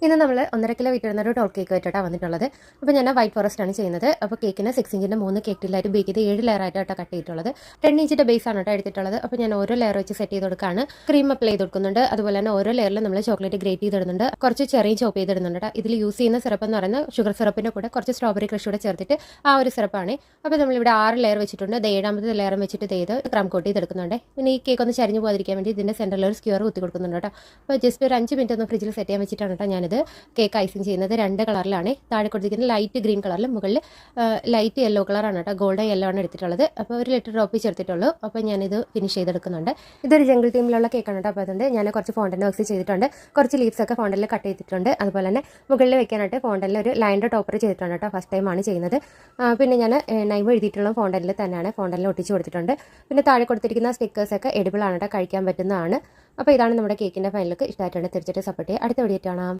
ഇന്ന് നമ്മൾ 1.5 kilo weight വരുന്ന ഒരു ടോൾ കേക്ക് ആയിട്ടാണ് വന്നിട്ടുള്ളത്. അപ്പോൾ ഞാൻ വൈറ്റ് ഫോറസ്റ്റ് ആണ് ചെയ്യുന്നത്. അപ്പോൾ കേക്കിന് 6 ഇഞ്ചിൻ്റെ 3 കേക്ക് ടില്ലായിട്ട് ബേക്ക് ചെയ്ത് 7 ലെയർ ആയിട്ടാണ് കട്ട് ചെയ്തിട്ടുള്ളത്. 10 ഇഞ്ചിൻ്റെ ബേസ് ആണ് കേട്ടോ എടുത്തിട്ടുള്ളത്. അപ്പോൾ ഞാൻ ഓരോ ലെയർ വെച്ച് സെറ്റ് ചെയ്ത് കൊടുക്കുകയാണ്. ക്രീം അപ്ലൈ ചെയ്ത് കൊടുക്കുന്നുണ്ട്. അതുപോലെ തന്നെ ഓരോ ലെയറിലും നമ്മൾ ചോക്ലേറ്റ് ഗ്രേറ്റ് ചെയ്തിടുന്നുണ്ട്. കുറച്ച് ചെറിയ ചോപ്പ് ചെയ്തിടുന്നുണ്ട്. ഇതിൽ യൂസ് ചെയ്യുന്ന സിറപ്പ് എന്ന് പറയുന്നത് ഷുഗർ സിറപ്പിൻ്റെ കൂടെ കുറച്ച് സ്ട്രോബെറി ക്രഷ് കൂടെ ചേർത്തിട്ട് ആ ഒരു സിറപ്പാണ്. അപ്പോൾ നമ്മളിവിടെ 6 ലെയർ വെച്ചിട്ടുണ്ട്. 7ാമത്തെ ലെയർ വെച്ചിട്ട് ചെയ്ത് ക്രം കോട്ട് ചെയ്തെടുക്കുന്നുണ്ട്. പിന്നെ ഈ കേക്ക് ഒന്ന് ചരിഞ്ഞ് പോകാതിരിക്കാൻ വേണ്ടി ഇതിൻ്റെ സെൻറ്ററിൽ ഒരു സ്ക്വയർ കുത്തി കൊടുക്കുന്നുണ്ട് കേട്ടോ. അപ്പോൾ ജസ്റ്റ് ഒരു 5 മിനിറ്റ് ഒന്ന് ഫ്രിഡ്ജിൽ സെറ്റ് ചെയ്യാൻ വെച്ചിട്ടാണ് കേട്ടോ ഞാനിത് കേക്ക് ഐസിങ് ചെയ്യുന്നത്. 2 കളറിലാണ്. താഴെ കൊടുത്തിരിക്കുന്നത് ലൈറ്റ് ഗ്രീൻ കളറിൽ, മുകളിൽ ലൈറ്റ് യെല്ലോ കളറാണ് കേട്ടോ. ഗോൾഡൻ യെല്ലോ ആണ് എടുത്തിട്ടുള്ളത്. അപ്പോൾ 1 ലിറ്റർ ഡ്രോപ്പ് ചേർത്തിട്ടുള്ളൂ. അപ്പോൾ ഞാനിത് ഫിനിഷ് ചെയ്തെടുക്കുന്നുണ്ട്. ഇതൊരു ജംഗിൾ തീമിലുള്ള കേക്കാണ് കേട്ടോ. അപ്പോൾ അതുകൊണ്ട് ഞാൻ കുറച്ച് ഫോണ്ടൻ വർക്ക്സ് ചെയ്തിട്ടുണ്ട്. കുറച്ച് ലീവ്സ് ഒക്കെ ഫോണ്ടനിൽ കട്ട് ചെയ്തിട്ടുണ്ട്. അതുപോലെ തന്നെ മുകളിൽ വെക്കാനായിട്ട് ഫോണ്ടനിൽ ഒരു ലൈൻ്റെ ടോപ്പർ ചെയ്തിട്ടുണ്ട് കേട്ടോ. ഫസ്റ്റ് ടൈമാണ് ചെയ്യുന്നത്. പിന്നെ ഞാൻ നൈവ് എഴുതിയിട്ടുള്ള ഫോണ്ടനിൽ തന്നെയാണ് ഫോണ്ടനിൽ ഒട്ടിച്ച് കൊടുത്തിട്ടുണ്ട്. പിന്നെ താഴെ കൊടുത്തിരിക്കുന്ന സ്റ്റിക്കേഴ്സൊക്കെ എഡിബിൾ ആണ് കേട്ടോ, കഴിക്കാൻ പറ്റുന്നതാണ്. അപ്പോൾ ഇതാണ് നമ്മുടെ കേക്കിൻ്റെ ഫൈനൽ ലുക്ക്. ഇഷ്ടമായിട്ടുണ്ട് തീർച്ചയായിട്ടും സപ്പോർട്ട് ചെയ്യുക. അടുത്ത വീഡിയോ കാണാം.